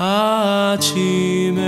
아침에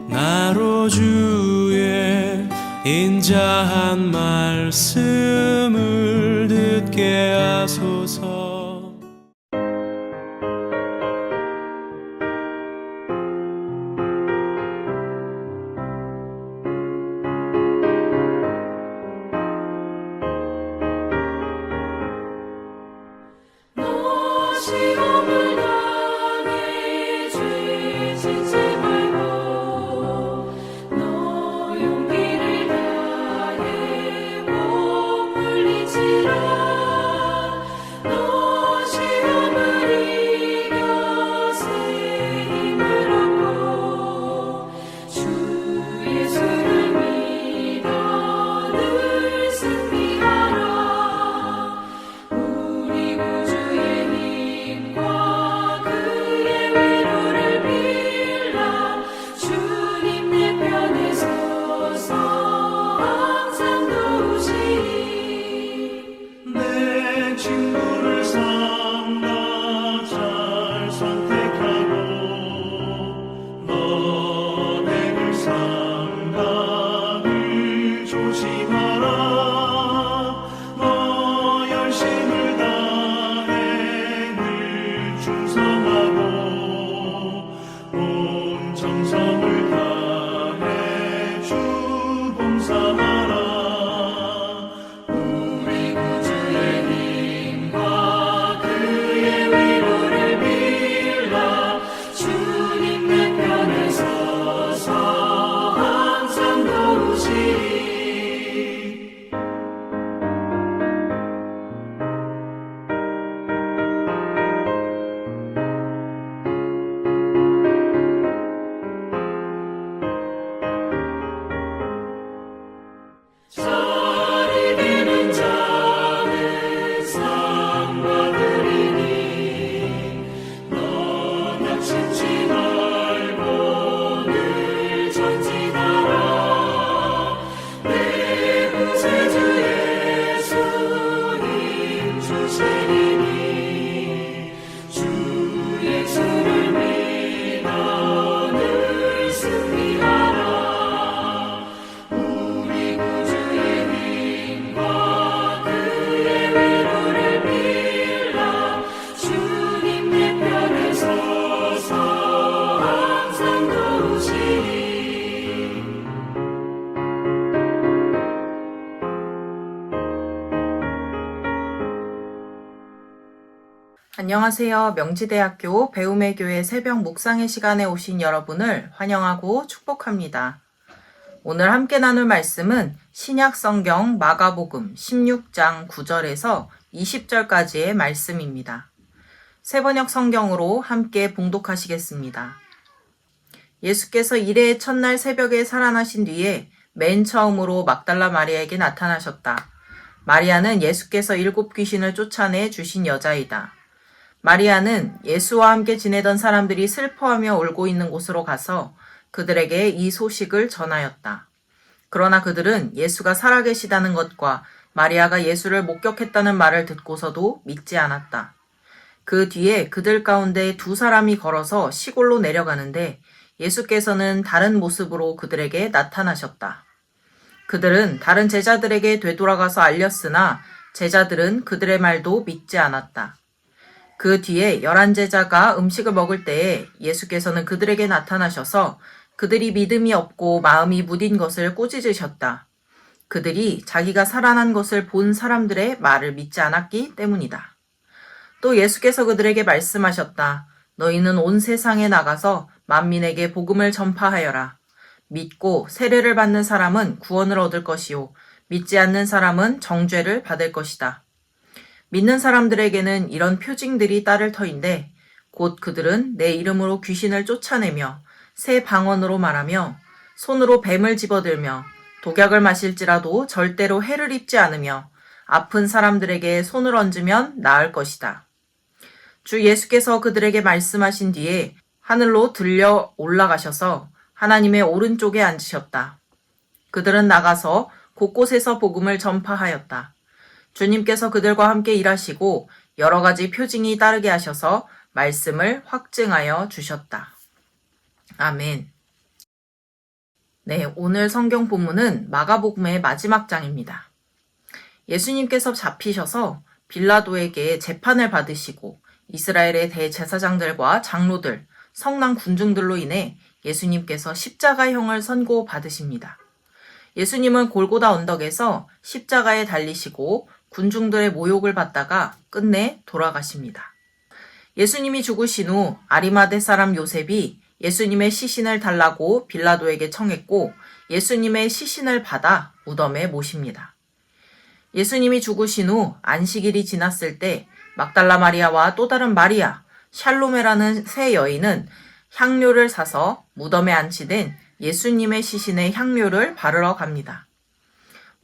나로 주의 인자한 말씀을 듣게 하소서. 안녕하세요. 명지대학교 배움의 교회 새벽 묵상의 시간에 오신 여러분을 환영하고 축복합니다. 오늘 함께 나눌 말씀은 신약 성경 마가복음 16장 9절에서 20절까지의 말씀입니다. 새번역 성경으로 함께 봉독하시겠습니다. 예수께서 일해의 첫날 새벽에 살아나신 뒤에 맨 처음으로 막달라 마리아에게 나타나셨다. 마리아는 예수께서 7 귀신을 쫓아내 주신 여자이다. 마리아는 예수와 함께 지내던 사람들이 슬퍼하며 울고 있는 곳으로 가서 그들에게 이 소식을 전하였다. 그러나 그들은 예수가 살아계시다는 것과 마리아가 예수를 목격했다는 말을 듣고서도 믿지 않았다. 그 뒤에 그들 가운데 2 사람이 걸어서 시골로 내려가는데 예수께서는 다른 모습으로 그들에게 나타나셨다. 그들은 다른 제자들에게 되돌아가서 알렸으나 제자들은 그들의 말도 믿지 않았다. 그 뒤에 11 제자가 음식을 먹을 때에 예수께서는 그들에게 나타나셔서 그들이 믿음이 없고 마음이 무딘 것을 꾸짖으셨다. 그들이 자기가 살아난 것을 본 사람들의 말을 믿지 않았기 때문이다. 또 예수께서 그들에게 말씀하셨다. 너희는 온 세상에 나가서 만민에게 복음을 전파하여라. 믿고 세례를 받는 사람은 구원을 얻을 것이요 믿지 않는 사람은 정죄를 받을 것이다. 믿는 사람들에게는 이런 표징들이 따를 터인데 곧 그들은 내 이름으로 귀신을 쫓아내며 새 방언으로 말하며 손으로 뱀을 집어들며 독약을 마실지라도 절대로 해를 입지 않으며 아픈 사람들에게 손을 얹으면 나을 것이다. 주 예수께서 그들에게 말씀하신 뒤에 하늘로 들려 올라가셔서 하나님의 오른쪽에 앉으셨다. 그들은 나가서 곳곳에서 복음을 전파하였다. 주님께서 그들과 함께 일하시고 여러 가지 표징이 따르게 하셔서 말씀을 확증하여 주셨다. 아멘. 네, 오늘 성경 본문은 마가복음의 마지막 장입니다. 예수님께서 잡히셔서 빌라도에게 재판을 받으시고 이스라엘의 대제사장들과 장로들, 성난 군중들로 인해 예수님께서 십자가형을 선고받으십니다. 예수님은 골고다 언덕에서 십자가에 달리시고 군중들의 모욕을 받다가 끝내 돌아가십니다. 예수님이 죽으신 후 아리마대 사람 요셉이 예수님의 시신을 달라고 빌라도에게 청했고 예수님의 시신을 받아 무덤에 모십니다. 예수님이 죽으신 후 안식일이 지났을 때 막달라 마리아와 또 다른 마리아, 샬로메라는 세 여인은 향료를 사서 무덤에 안치된 예수님의 시신에 향료를 바르러 갑니다.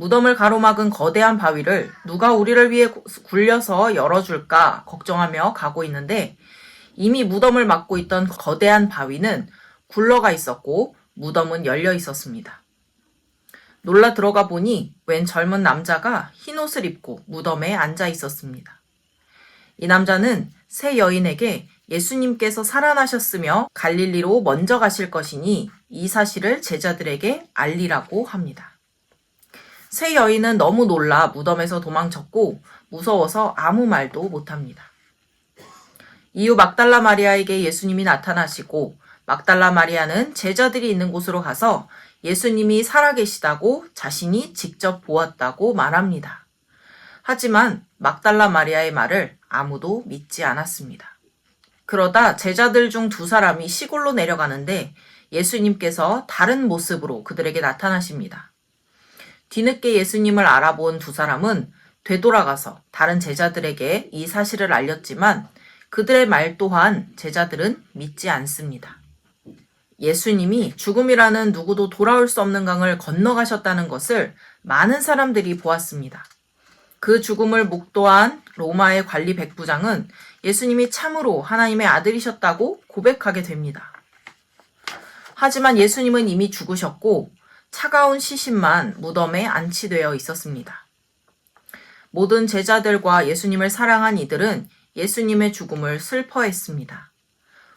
무덤을 가로막은 거대한 바위를 누가 우리를 위해 굴려서 열어줄까 걱정하며 가고 있는데 이미 무덤을 막고 있던 거대한 바위는 굴러가 있었고 무덤은 열려 있었습니다. 놀라 들어가 보니 웬 젊은 남자가 흰 옷을 입고 무덤에 앉아 있었습니다. 이 남자는 세 여인에게 예수님께서 살아나셨으며 갈릴리로 먼저 가실 것이니 이 사실을 제자들에게 알리라고 합니다. 세 여인은 너무 놀라 무덤에서 도망쳤고 무서워서 아무 말도 못합니다. 이후 막달라 마리아에게 예수님이 나타나시고 막달라 마리아는 제자들이 있는 곳으로 가서 예수님이 살아계시다고 자신이 직접 보았다고 말합니다. 하지만 막달라 마리아의 말을 아무도 믿지 않았습니다. 그러다 제자들 중 두 사람이 시골로 내려가는데 예수님께서 다른 모습으로 그들에게 나타나십니다. 뒤늦게 예수님을 알아본 두 사람은 되돌아가서 다른 제자들에게 이 사실을 알렸지만 그들의 말 또한 제자들은 믿지 않습니다. 예수님이 죽음이라는 누구도 돌아올 수 없는 강을 건너가셨다는 것을 많은 사람들이 보았습니다. 그 죽음을 목도한 로마의 관리 백부장은 예수님이 참으로 하나님의 아들이셨다고 고백하게 됩니다. 하지만 예수님은 이미 죽으셨고 차가운 시신만 무덤에 안치되어 있었습니다. 모든 제자들과 예수님을 사랑한 이들은 예수님의 죽음을 슬퍼했습니다.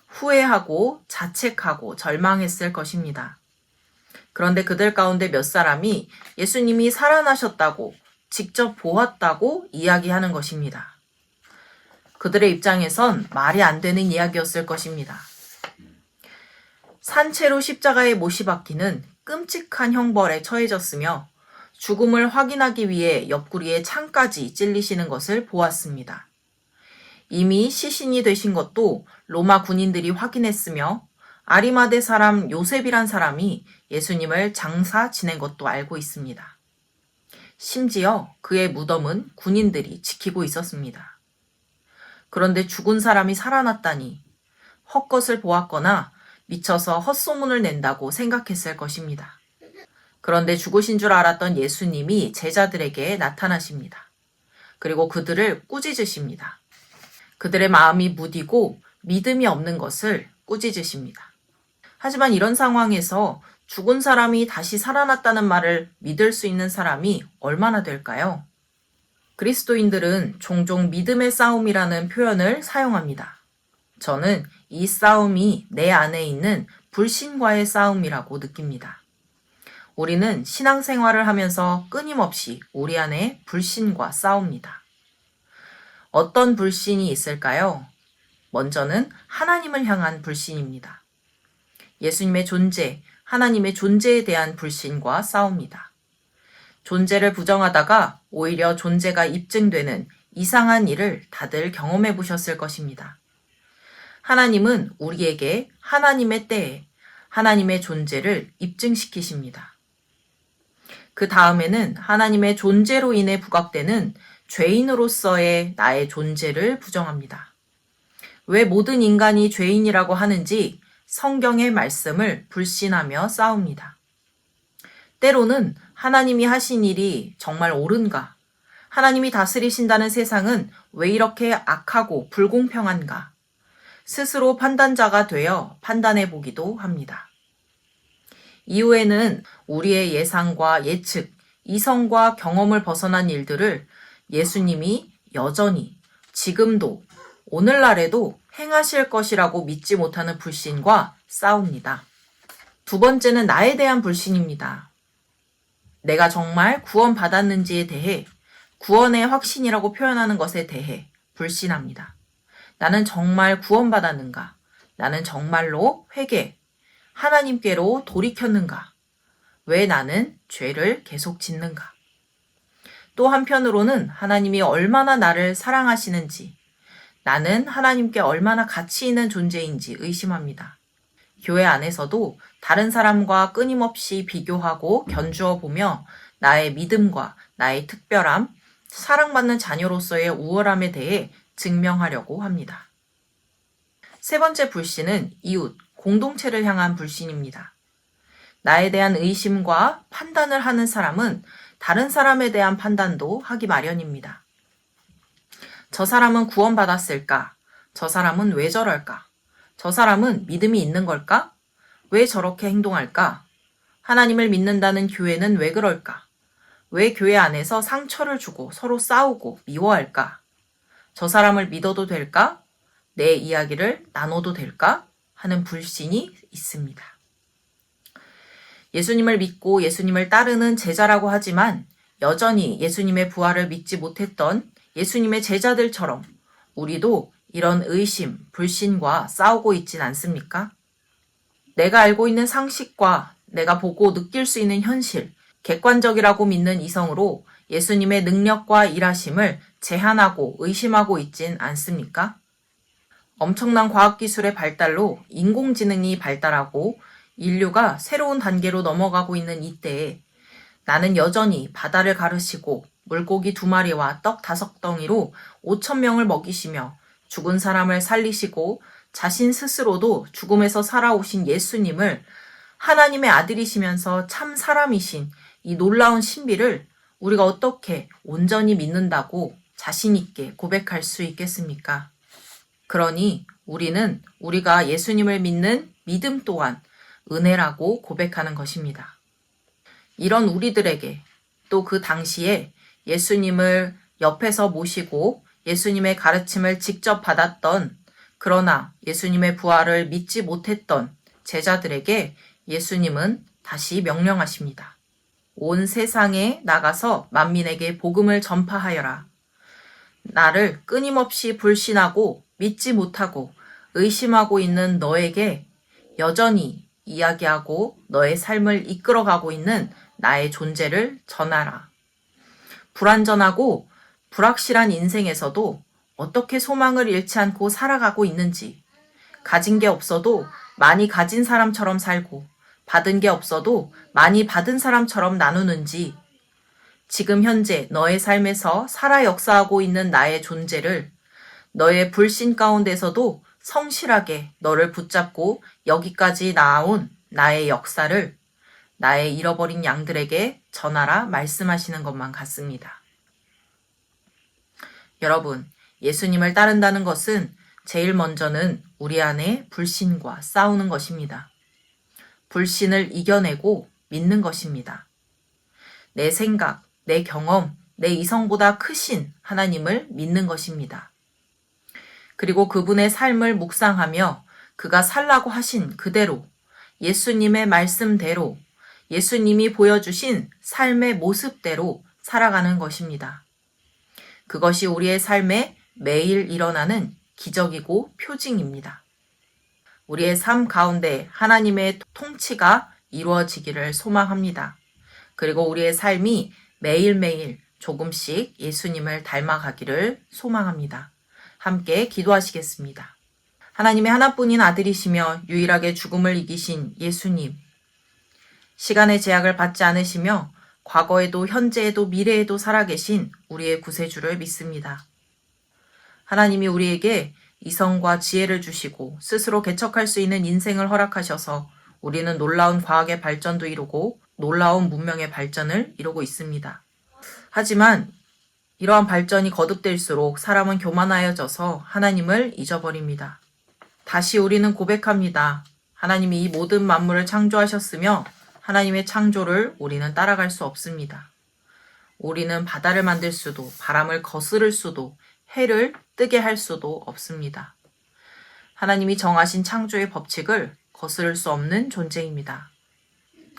후회하고 자책하고 절망했을 것입니다. 그런데 그들 가운데 몇 사람이 예수님이 살아나셨다고 직접 보았다고 이야기하는 것입니다. 그들의 입장에선 말이 안 되는 이야기였을 것입니다. 산채로 십자가에 못이 박히는 끔찍한 형벌에 처해졌으며 죽음을 확인하기 위해 옆구리에 창까지 찔리시는 것을 보았습니다. 이미 시신이 되신 것도 로마 군인들이 확인했으며 아리마대 사람 요셉이란 사람이 예수님을 장사 지낸 것도 알고 있습니다. 심지어 그의 무덤은 군인들이 지키고 있었습니다. 그런데 죽은 사람이 살아났다니 헛것을 보았거나 미쳐서 헛소문을 낸다고 생각했을 것입니다. 그런데 죽으신 줄 알았던 예수님이 제자들에게 나타나십니다. 그리고 그들을 꾸짖으십니다. 그들의 마음이 무디고 믿음이 없는 것을 꾸짖으십니다. 하지만 이런 상황에서 죽은 사람이 다시 살아났다는 말을 믿을 수 있는 사람이 얼마나 될까요? 그리스도인들은 종종 믿음의 싸움이라는 표현을 사용합니다. 저는 이 싸움이 내 안에 있는 불신과의 싸움이라고 느낍니다. 우리는 신앙생활을 하면서 끊임없이 우리 안에 불신과 싸웁니다. 어떤 불신이 있을까요? 먼저는 하나님을 향한 불신입니다. 예수님의 존재, 하나님의 존재에 대한 불신과 싸웁니다. 존재를 부정하다가 오히려 존재가 입증되는 이상한 일을 다들 경험해 보셨을 것입니다. 하나님은 우리에게 하나님의 때에 하나님의 존재를 입증시키십니다. 그 다음에는 하나님의 존재로 인해 부각되는 죄인으로서의 나의 존재를 부정합니다. 왜 모든 인간이 죄인이라고 하는지 성경의 말씀을 불신하며 싸웁니다. 때로는 하나님이 하신 일이 정말 옳은가? 하나님이 다스리신다는 세상은 왜 이렇게 악하고 불공평한가? 스스로 판단자가 되어 판단해 보기도 합니다. 이후에는 우리의 예상과 예측, 이성과 경험을 벗어난 일들을 예수님이 여전히 지금도 오늘날에도 행하실 것이라고 믿지 못하는 불신과 싸웁니다. 두 번째는 나에 대한 불신입니다. 내가 정말 구원받았는지에 대해, 구원의 확신이라고 표현하는 것에 대해 불신합니다. 나는 정말 구원받았는가? 나는 정말로 하나님께로 돌이켰는가? 왜 나는 죄를 계속 짓는가? 또 한편으로는 하나님이 얼마나 나를 사랑하시는지, 나는 하나님께 얼마나 가치 있는 존재인지 의심합니다. 교회 안에서도 다른 사람과 끊임없이 비교하고 견주어 보며 나의 믿음과 나의 특별함, 사랑받는 자녀로서의 우월함에 대해 증명하려고 합니다. 세 번째 불신은 이웃, 공동체를 향한 불신입니다. 나에 대한 의심과 판단을 하는 사람은 다른 사람에 대한 판단도 하기 마련입니다. 저 사람은 구원받았을까? 저 사람은 왜 저럴까? 저 사람은 믿음이 있는 걸까? 왜 저렇게 행동할까? 하나님을 믿는다는 교회는 왜 그럴까? 왜 교회 안에서 상처를 주고 서로 싸우고 미워할까? 저 사람을 믿어도 될까? 내 이야기를 나눠도 될까? 하는 불신이 있습니다. 예수님을 믿고 예수님을 따르는 제자라고 하지만 여전히 예수님의 부활을 믿지 못했던 예수님의 제자들처럼 우리도 이런 의심, 불신과 싸우고 있진 않습니까? 내가 알고 있는 상식과 내가 보고 느낄 수 있는 현실, 객관적이라고 믿는 이성으로 예수님의 능력과 일하심을 제한하고 의심하고 있진 않습니까? 엄청난 과학기술의 발달로 인공지능이 발달하고 인류가 새로운 단계로 넘어가고 있는 이때에 나는 여전히 바다를 가르시고 물고기 2마리와 떡 5덩이로 5,000명을 먹이시며 죽은 사람을 살리시고 자신 스스로도 죽음에서 살아오신 예수님을 하나님의 아들이시면서 참 사람이신 이 놀라운 신비를 우리가 어떻게 온전히 믿는다고 자신 있게 고백할 수 있겠습니까? 그러니 우리는 우리가 예수님을 믿는 믿음 또한 은혜라고 고백하는 것입니다. 이런 우리들에게 또 그 당시에 예수님을 옆에서 모시고 예수님의 가르침을 직접 받았던 그러나 예수님의 부활을 믿지 못했던 제자들에게 예수님은 다시 명령하십니다. 온 세상에 나가서 만민에게 복음을 전파하여라. 나를 끊임없이 불신하고 믿지 못하고 의심하고 있는 너에게 여전히 이야기하고 너의 삶을 이끌어가고 있는 나의 존재를 전하라. 불완전하고 불확실한 인생에서도 어떻게 소망을 잃지 않고 살아가고 있는지, 가진 게 없어도 많이 가진 사람처럼 살고 받은 게 없어도 많이 받은 사람처럼 나누는지, 지금 현재 너의 삶에서 살아 역사하고 있는 나의 존재를 너의 불신 가운데서도 성실하게 너를 붙잡고 여기까지 나아온 나의 역사를 나의 잃어버린 양들에게 전하라 말씀하시는 것만 같습니다. 여러분, 예수님을 따른다는 것은 제일 먼저는 우리 안에 불신과 싸우는 것입니다. 불신을 이겨내고 믿는 것입니다. 내 생각, 내 경험, 내 이성보다 크신 하나님을 믿는 것입니다. 그리고 그분의 삶을 묵상하며 그가 살라고 하신 그대로 예수님의 말씀대로 예수님이 보여주신 삶의 모습대로 살아가는 것입니다. 그것이 우리의 삶에 매일 일어나는 기적이고 표징입니다. 우리의 삶 가운데 하나님의 통치가 이루어지기를 소망합니다. 그리고 우리의 삶이 매일매일 조금씩 예수님을 닮아가기를 소망합니다. 함께 기도하시겠습니다. 하나님의 하나뿐인 아들이시며 유일하게 죽음을 이기신 예수님, 시간의 제약을 받지 않으시며 과거에도 현재에도 미래에도 살아계신 우리의 구세주를 믿습니다. 하나님이 우리에게 이성과 지혜를 주시고 스스로 개척할 수 있는 인생을 허락하셔서 우리는 놀라운 과학의 발전도 이루고 놀라운 문명의 발전을 이루고 있습니다. 하지만 이러한 발전이 거듭될수록 사람은 교만하여져서 하나님을 잊어버립니다. 다시 우리는 고백합니다. 하나님이 이 모든 만물을 창조하셨으며 하나님의 창조를 우리는 따라갈 수 없습니다. 우리는 바다를 만들 수도 바람을 거스를 수도 해를 뜨게 할 수도 없습니다. 하나님이 정하신 창조의 법칙을 거스를 수 없는 존재입니다.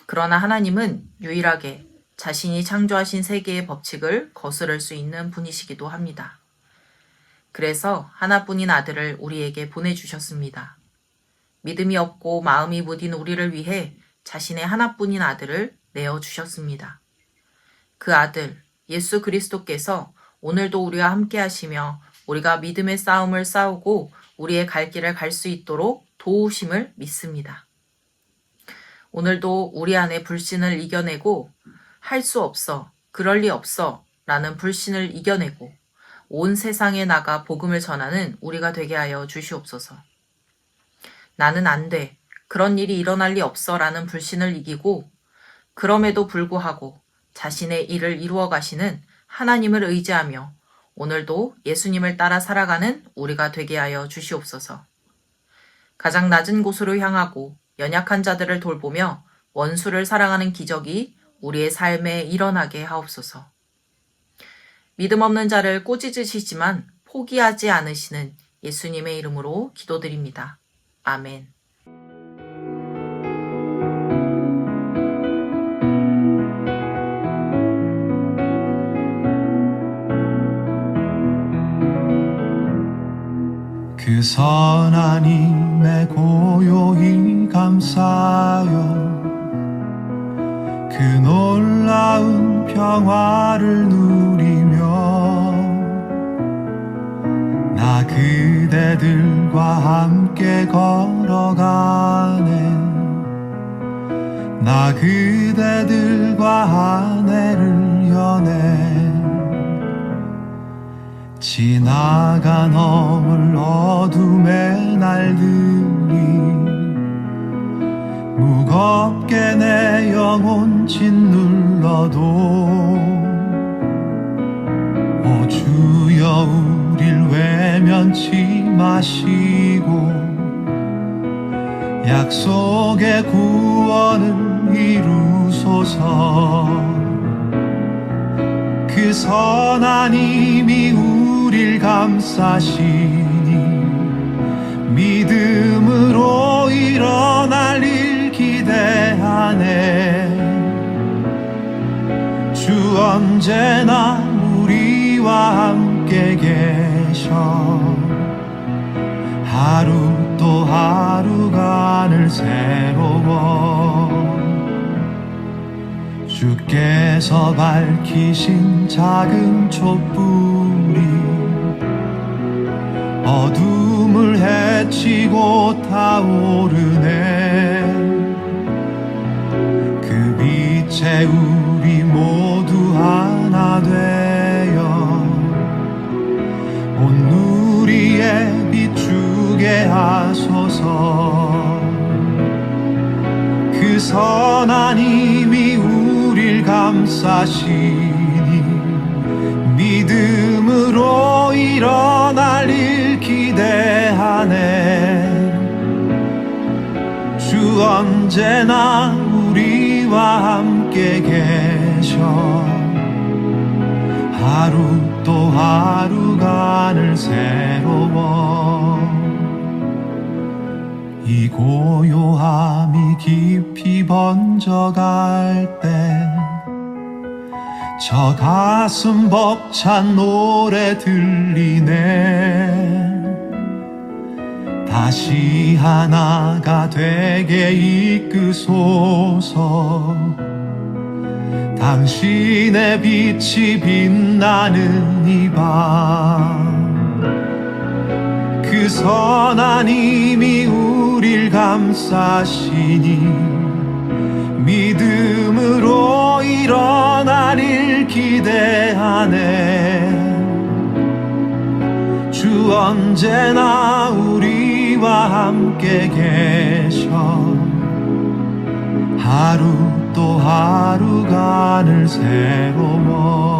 그러나 하나님은 유일하게 자신이 창조하신 세계의 법칙을 거스를 수 있는 분이시기도 합니다. 그래서 하나뿐인 아들을 우리에게 보내주셨습니다. 믿음이 없고 마음이 무딘 우리를 위해 자신의 하나뿐인 아들을 내어주셨습니다. 그 아들 예수 그리스도께서 오늘도 우리와 함께 하시며 우리가 믿음의 싸움을 싸우고 우리의 갈 길을 갈 수 있도록 도우심을 믿습니다. 오늘도 우리 안에 불신을 이겨내고 할 수 없어, 그럴 리 없어 라는 불신을 이겨내고 온 세상에 나가 복음을 전하는 우리가 되게 하여 주시옵소서. 나는 안 돼, 그런 일이 일어날 리 없어 라는 불신을 이기고 그럼에도 불구하고 자신의 일을 이루어 가시는 하나님을 의지하며 오늘도 예수님을 따라 살아가는 우리가 되게 하여 주시옵소서. 가장 낮은 곳으로 향하고 연약한 자들을 돌보며 원수를 사랑하는 기적이 우리의 삶에 일어나게 하옵소서. 믿음 없는 자를 꾸짖으시지만 포기하지 않으시는 예수님의 이름으로 기도드립니다. 아멘. 그 선한 힘에 고요히 감사여 그 놀라운 평화를 누리며 나 그대들과 함께 걸어가네. 나 그대들과 아내를 여네. 지나가 넘을 어둠의 날들이 무겁게 내 영혼 짓눌러도 오 주여 우릴 외면치 마시고 약속의 구원을 이루소서. 그 선한 힘이 우릴 감싸시니 믿음으로 일어날 일 기대하네. 주 언제나 우리와 함께 계셔 하루 또 하루가 늘 새로워. 주께서 밝히신 작은 촛불이 어둠을 헤치고 타오르네. 그 빛에 우리 모두 하나 되어 온 누리에 비추게 하소서. 그 선한 힘이 우릴 감싸시니 믿음으로 일어날 일 기대하네. 주 언제나 우리와 함께 계셔 하루 또 하루가 늘 새로워. 이 고요함이 깊이 번져갈 때 저 가슴 벅찬 노래 들리네. 다시 하나가 되게 이끄소서. 당신의 빛이 빛나는 이 밤 그 선한 힘이 우릴 감싸시니 믿음으로 일어날 일 기대하네. 주 언제나 우리와 함께 계셔 하루 또 하루가 늘 새로워.